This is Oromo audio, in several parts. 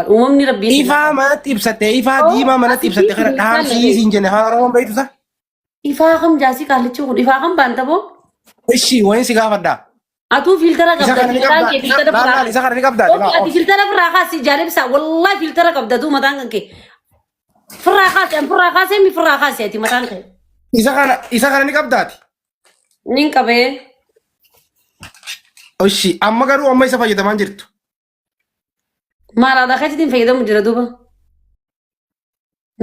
uumamni rabbii Ifaa manatti ibsatte ifaa diimaa manatti ibsatte kana dhaamsiisiin jenne haararoon beektu sa. ifaa kam jaasii qaallichi kun ifaa kam baanta boo Ishii wayin si gaafadhaa. atuu filtara Isa qabda kana ni mataan qabdaa. kee filtara biraa Isa kana ni qabdaa. ati filtara biraa kaasi jaalibsa wallahi filtara qabda tuu mataan kan kee firraa kaasee mi firraa kaasee ati mataan kee Isa kana ni qabdaati. nin qabee Ishii amma garuu amma isa fayyadamaa jirtu. maal aadaa keetiitiin fayyadamu jira duuba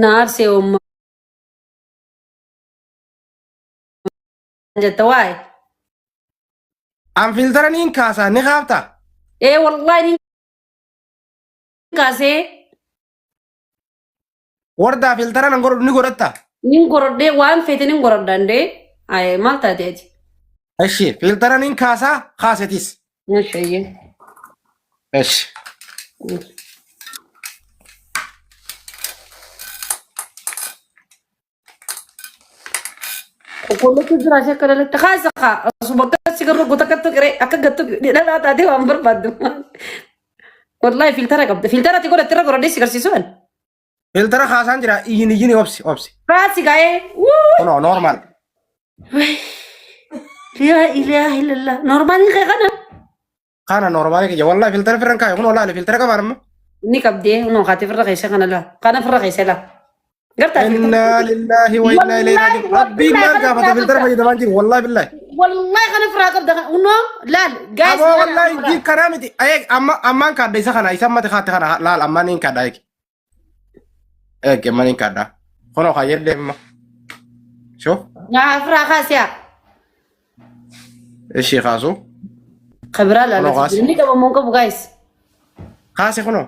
na aarsee oomma jetta waa'ee An filtara niin kaasaa ni kaaftaa. wallahi nin kaasee Wardaa filtara nan godhu ni godhatta. nin gorodhee waan feete nin gorodhandee maal taateeti Ishii filtara niin kaasaa kaasetis. mashayyee Ishii. Qulqulluu jira ishee akka dhalatti kaasa kaa asuma akkasi garuu goota kattu qiree akka gattu dhalaa taatee waan barbaaddu. Wallahi filtara qabda. Filtara ati godhatte irra gorodhee si garsiisuun. Filtara kaasaan jira iyyin obsi. Kaasi gaa'ee. Kuno normal. Yaa ilaaha illallah. Normaalii kee kana. Kana normal kiyya wallahi filtara firran kaayo kuno laale filtara qabaar amma. Ni qabdee noo kaatee firra keessa kana laa. Kana firra keessa laa. Gartaa Inna lillahi wa inna ilayhi raji'un. Rabbi maal gaafata filtara fayyadamaa jiru wallahi billahi. wallahi kana firraa qabda unoo laal gaa'ee. Abo wallahi ji kana miti ayek amman kadda isa kana isa mate khaate kana laal amman in kadda ayek. Amman in kadda. Kuno khayyelle amma. Shuf. Naa firraa kaasiyaa. Ishi khaasu. Khabira laa. Ni qaba moo qabu gaa'is. Khaase kuno.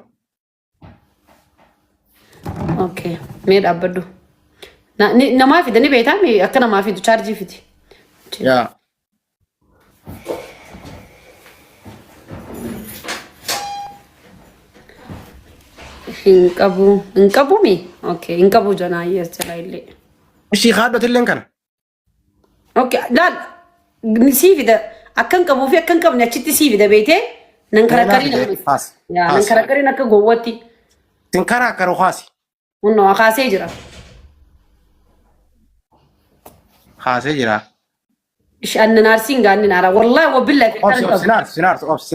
Okay, mee dhaabbadhu. Namaa fidanii beektaa mee akka namaa fidu chaarjii fiti. Yaa. Hin qabu mee? Okay, hin qabu janaa jala illee. Ishi haadhotilleen kana. Okay, laal sii fida akkan qabuu fi akkan qabne achitti sii fida beekee nan karakkariin akka nan karakkariin akka gowwatti. Sin karakkaru khaasi. Unnoo kaasee jira. Khaasee jira. Annan aarsiin gaanni naara wallahi wabillahi. Obsi.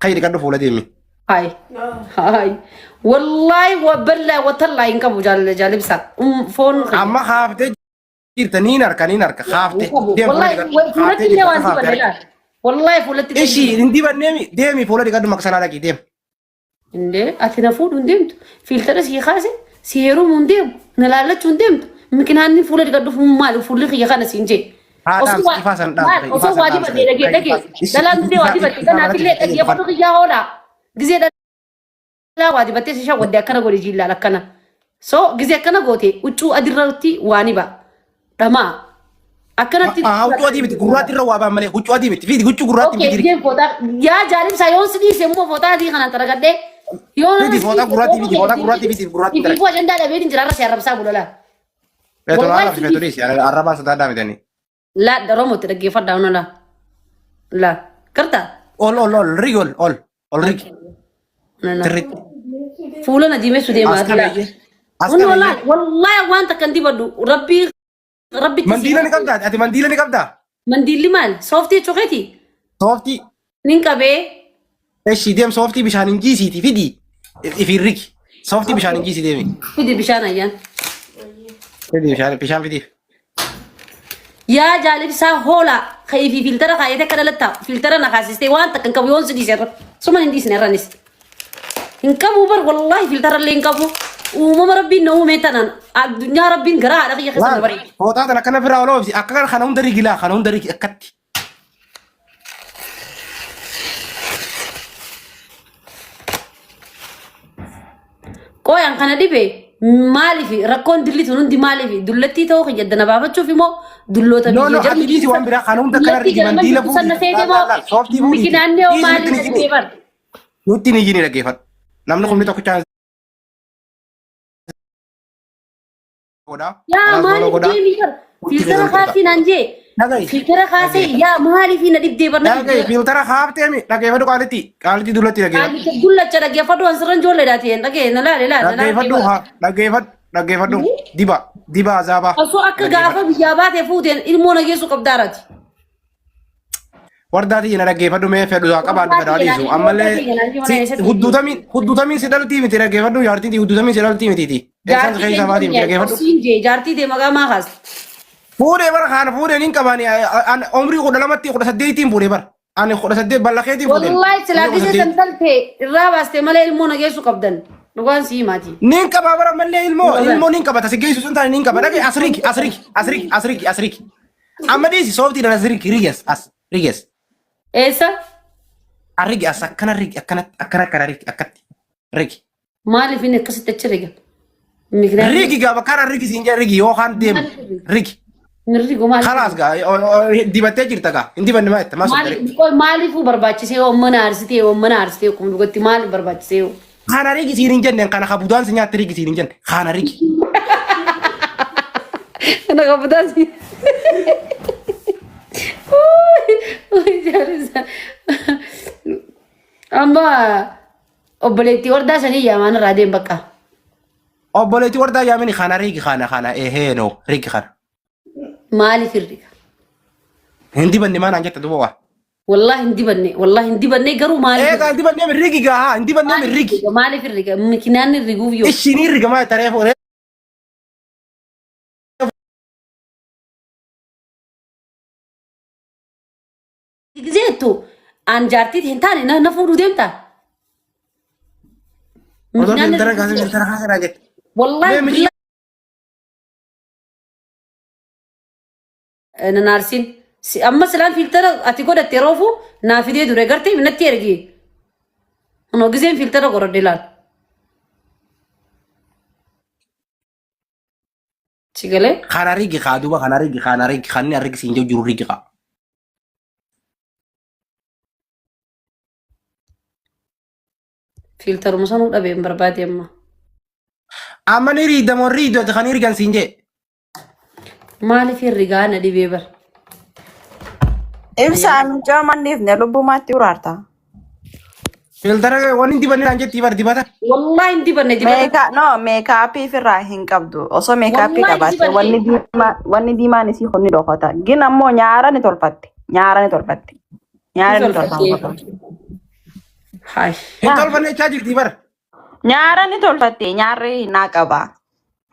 Khayri kadhu fuula deemi. Hai. Wallahi wabillahi watallahi hin qabu jaalibsa. Foon. Amma haaftee jirta niin harka haaftee. Wallahi fuulatti illee waan dibadhe wallahi fuulatti. Ishi hin dibannee deemi fuula dhiqadhu maqsanaa dhaqii deemi. Inde ati na fuudhu hin deemtu filtara sii kaase si heerumu hin deemu na laallachuu hin deemtu mikinaanni fuula dhiqadhuuf maali fuulli kiyya kana siin jee. Osoo waa dibadhee dhagee dalaan dibee waa dibadhee kanaafillee dhaggeeffatu kiyyaa hoolaa gizee dhalaa waa dibattee si shawwadde akkana godhe jiillaal akkana so gizee akkana goote huccuu adirratti waa ni ba'a dhamaa akkanatti. Huccuu adii miti gurraatti irra waa ba'an malee huccuu adii miti fiidi huccuu gurraatti miti jiri. Yaa jaalibsaa yoon si dhiise immoo footaa adii kanaan taragadhee. Fiti foota gurraatti fiti. Ifiifuu ajandaa dhabeetiin jira arra si arrabsaa bulalaa. Beeto naa arrabsi beeto dhiisi arrabaan sadaa daamitanii. Laa daroomutti dhaggeeffadhaa ona laa. Laa kartaa. Ol rigi. Tirritti. Fuula na diimessu deemaa laa. Unnoo laa wallahi waan takkan dibadhu rabbii. Mandiila ni qabdaa ati mandiila ni qabdaa. Mandiilli maal sooftii chokeeti. Sooftii. Nin qabee. Eshi deem sooftii bishaan hin jiisiiti fidi ifiin rigi sooftii bishaan hin jiisi deemi. Fidi bishaan ayyaan. Fidi bishaan fidiif. Yaa jaalibsaa hoolaa ka'ii fi filtara kaayatee akka dhalattaa filtara na kaasistee waan takkan qabu yoon si dhiise irra suma hin dhiisne irranis. Hin qabu bar wallahi filtara illee hin qabu. Uumama rabbiin na uume tanaan addunyaa rabbiin garaa haadha kiyya keessa na bareeda. Footaa tan akkana firaa oloo akka kana hunda rigilaa kana hunda rigi akkatti. Qoyaan kana dhibee maaliif rakkoon dilli tun hundi maaliif dullattii ta'uu kiyya dana baafachuuf immoo dulloota biyya jedhamu. No, no, waan biraa kana hunda kana rigi mandiila fuudhi. Mikinaannee oo maaliif dhaggeeffadhu. Nutti ni jini dhaggeeffadhu. Namni kun tokko chaan. Yaa maaliif deemii jira filtara kaasii naan jee Dhagaye. Filtera kaasee yaa maaliif na dhibdee barna Dhagaye filtara haabtee mi dhaggeeffadhu qaalitti dullatti dhaggeeffadhu. Dullacha dhaggeeffadhu ansirran ijoolleedhaa ta'een dhagee na laale laale. Dhaggeeffadhu diba azaabaa. Osoo akka gaafa biyyaa baatee fuuteen ilmoo nageessu qabdaarati. Wardaati na dhaggeeffadhu mee fedhu qabaadhu fedhaadhiisu ammallee huddutamiin si dhaltii miti dhaggeeffadhu jaartiiti huddutamiin si dhaltii mitiiti. Eessaan keessa baatii miti dhaggeeffadhu. Jaartii ta'e maqaa maa kaas. Fuudhee bara kana fuudhee niin qabaani umrii 12 18 fuudhee bara ani 18 ballakeetii fuudhee. Wallahi silaadisee santaltee irraa baastee malee ilmoo nageessu qabdan dhugaan sii maati. Niin qaba bara malee ilmoo niin qabata si geessu sun taane niin qaba dhagee asriiki. Amma dhiisi sooftii dana asriiki rigees as rigees. Eessa? Arrigi as akkana rigi akkana rigi akkatti rigi. Maaliif inni akkasitti achi riga? Rigi gaafa kara rigi siin jee rigi yookaan deemu rigi. Mirrigo maaliif? Kalaas gaa dibattee jirta gaa hin dibanne maa itti maasoo dare. Maaliifuu barbaachisee mana aarsitee kun dhugatti maaliif barbaachisee? Kana rigi siin hin jenne kana kabudaan si nyaatti rigi siin hin jenne kana rigi. Kana kabudaan si. Amma obboleettii wardaa sanii yaamaan irraa deem bakka. Obboleettii wardaa yaamini kana rigi kana ehee no rigi kana. Maaliif irriga? Hindi banne maanaan jetta duuba waa. Wallahi hindi banne garuu maaliif? Eegaa hindi banne mi rigi gaa hindi banne mi rigi. Maaliif irriga? Makinaan irriguuf yoo. Ishiin irriga maa taree fuudhee. Gizeetu aan jaartiit hin taane na fuudhuu deemta. Odoo filtara kaasee jette. Wallahi. Nanarsin amma silaan filtera ati godhatte roofu naa fidee dure gartee natti ergi. Ono gizeen filtera godhadhe laal. Sigale? Kana rigi kaa duuba kana rigi kanni rigi siin jiru rigi kaa. Filteruma sanuu dhabeen barbaade amma. Amma ni riidamoo riidoo kan rigan siin jee. Maaliif herrigaa na dhibee bar? Ibsaan caamanniif ne lubbumaatti uraarta. Filtara waan hindi banne jetti bar dibata. Wallahi hindi banne dibata. Meekaappii firraa hin qabdu. Osoo meekaappii qabaatte wanni diimaan isii honni dhokota. Gin ammoo nyaara ni tolfatte. Hin tolfanne chaa jirti bar. Nyaara ni tolfatte nyaarri naa qabaa.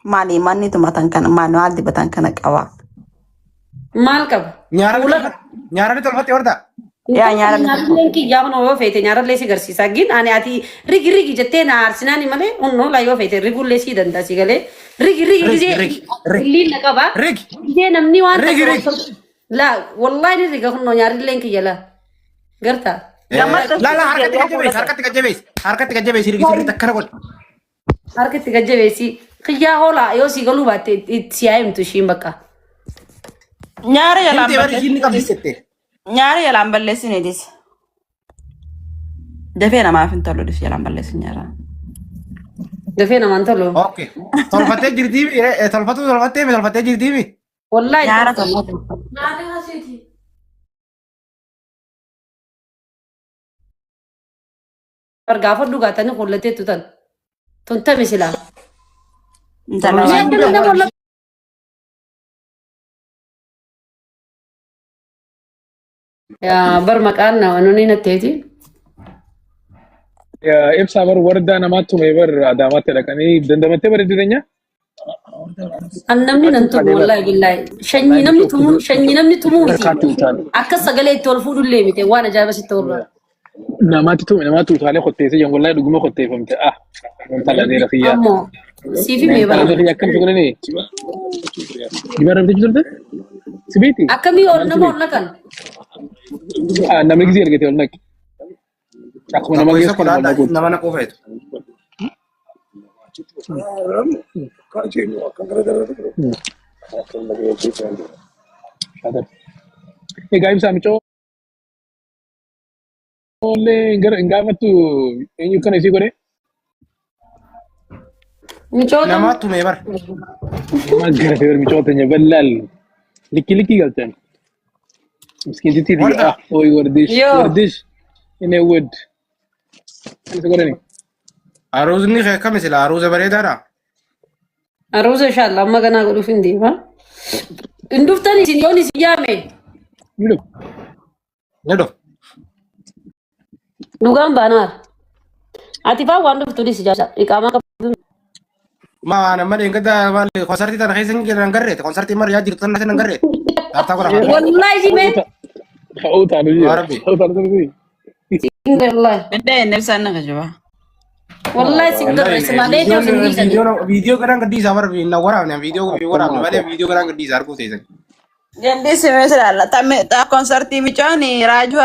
Maali manni tumatan kana maal dibatan kana qaba. Maal qaba? Nyaara ni tolfatte warda. Yaa nyaara ni tolfatte. Yaa mana yoo feete nyaara leessi garsiisa. Gin ani ati rigi jettee na aarsinaan malee onnoo laa yoo feete riguu leessii danda'a si galee. Rigi gizee liin na qaba. Gizee namni waan tokko laa wallahi ni riga kunnoo nyaarri leen kiyya laa. Gartaa? Lala harkatti gajjabeessi rigi sirriitti akkana godhe. Harkatti gajjabeessi. Kiyyaa hoolaa yoo si galuu baatte si yaa'imtu ishiin bakka. Nyaara yalaan balleessineetis. Dafee namaaf hin tolu dhif yalaan balleessin nyaara. Dafee namaan tolu. Okay. Tolfattee jirtiimi tolfattee jirtiimi. Wallahi. Nyaara tolfatu. Gaafa dhugaatanii hollatee tutan. Tuntame silaa. Ya bar maqaan nuni natteeti. Ibsaa bar wardaa namaatti tume bar adaamaatti dhaqanii dandamattee bareeditanya? Namni nan tumu wallahi billahi. Shanyii namni tumu miti. Akka sagalee itti ol fuudhullee miti waan ajaa'iba sitti horra. Namaatti utaalee qotteessee jiran wallahi dhuguma qotteeffamte. Intala dheeraa fiyyaa. Ammoo siifi mee bara. Intala fiyyaa akkam shukunanii? Dibara bitee jirte? Sibiiti? Akkamii nama ol naqan? Namni gisee argate ol naqi. Akkuma nama geessu kun nama naquu feetu. Egaa ibsaa micoo. Oleh gaafattu eenyu kana isii godhe? Micoota. Namaatti tume bar. Nama gara fe'er micoota nya bal'aal likki galchan. مسكين تي Wanta. اوي ورديش Yo. ورديش اني ود انا سكرني Aruusni kee akkami sila aruusa bareedaadha. Aruusa inshallah amma ganaa godhuuf hin deema. Hin dhuftani isin yoon isin yaame. منو Ni dhufu. Dhugaan baanaar. Ati faa waan dhuftu dhisi jaasa. Iqaamaa qabdu. Maa nama dheengadda malee konsartii tana keessa hin jiran garreete konsartii mariyaa jirtu tana hin garreete. Taartaa godha fataa. Wallahi jimee. خاوت على يا ربي. خاوت على ذي Wallahi. Bende nefsan na kajiba. Wallahi sin garre samalee ta'u sin dhiisani. Viidiyoo kanaan gadhiisaa warra na waraabne viidiyoo waraabne malee viidiyoo kanaan gadhiisaa arguu teessan. Gandi simesra ta konserti michoni raju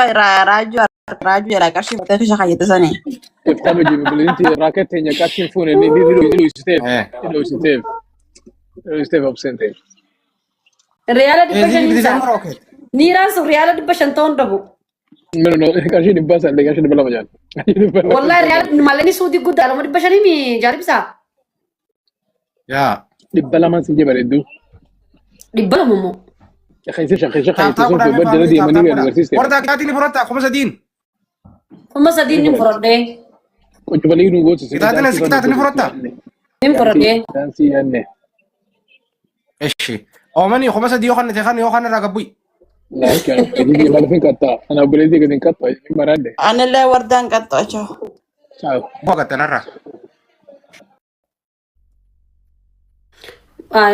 ya kashi mata kisha kayita sani. افتح بجيب بلنتي راكت هي كاتين فون اللي دي ستيف لو ستيف لو ستيف ابسنتي Riyaala dhibba Eezii shanii bilisaan isaa. marookeet. Niiraan sun riyaala dhibba shan ta'uun dhabu. منو كاشي نباس اللي كاشي نبلا مجال Wallahi riyaala malani suutii guddaa lama dhibba shanii mi jaaribsaa. Yaa. نبلا ما سيجي بردو Dhibba lama immoo. يا اخي سيش اخي شيخ Taartaa يتصل في godhamee بدل دي مني وين ورسيستي warra kaatiin fudhatta kuma sadiin. Kuma sadiin ni fudhadhee. كنت بلاقي نقول Kitaatiin fudhatta. Ni fudhadhee. دانسي يعني Eshi. Oomani kuma sadii yoo kannate kan yoo kan irraa gabbuyi. لا كان يجي ما فين كتا انا بلدي قاعدين كتا مراد Anile wardan katto acho. ciao Bu'a gattanarraa.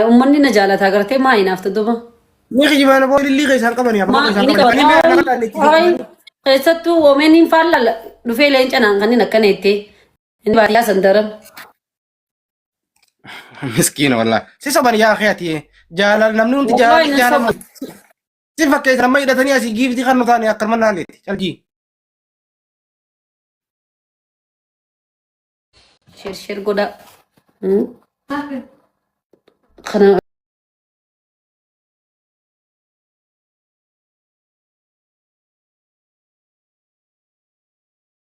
Uummanni na jaalataa gartee maa hinaafta duuba. Ni kijibaan boo lillii keessaan qabanii Maa inni qaba. Keessattuu oomeen hin faallala dhufee leenca naan kanneen akkana jettee inni baadiyyaa sandaran. Miskiina wallaahi. Si soban yaa keeti jaalal namni hundi Wallahi na jaalal. soba. Si fakkeessa nama hidhatanii asii giiftii kan nu taane akka manaa leeti. Calgii. Shir godha. Kana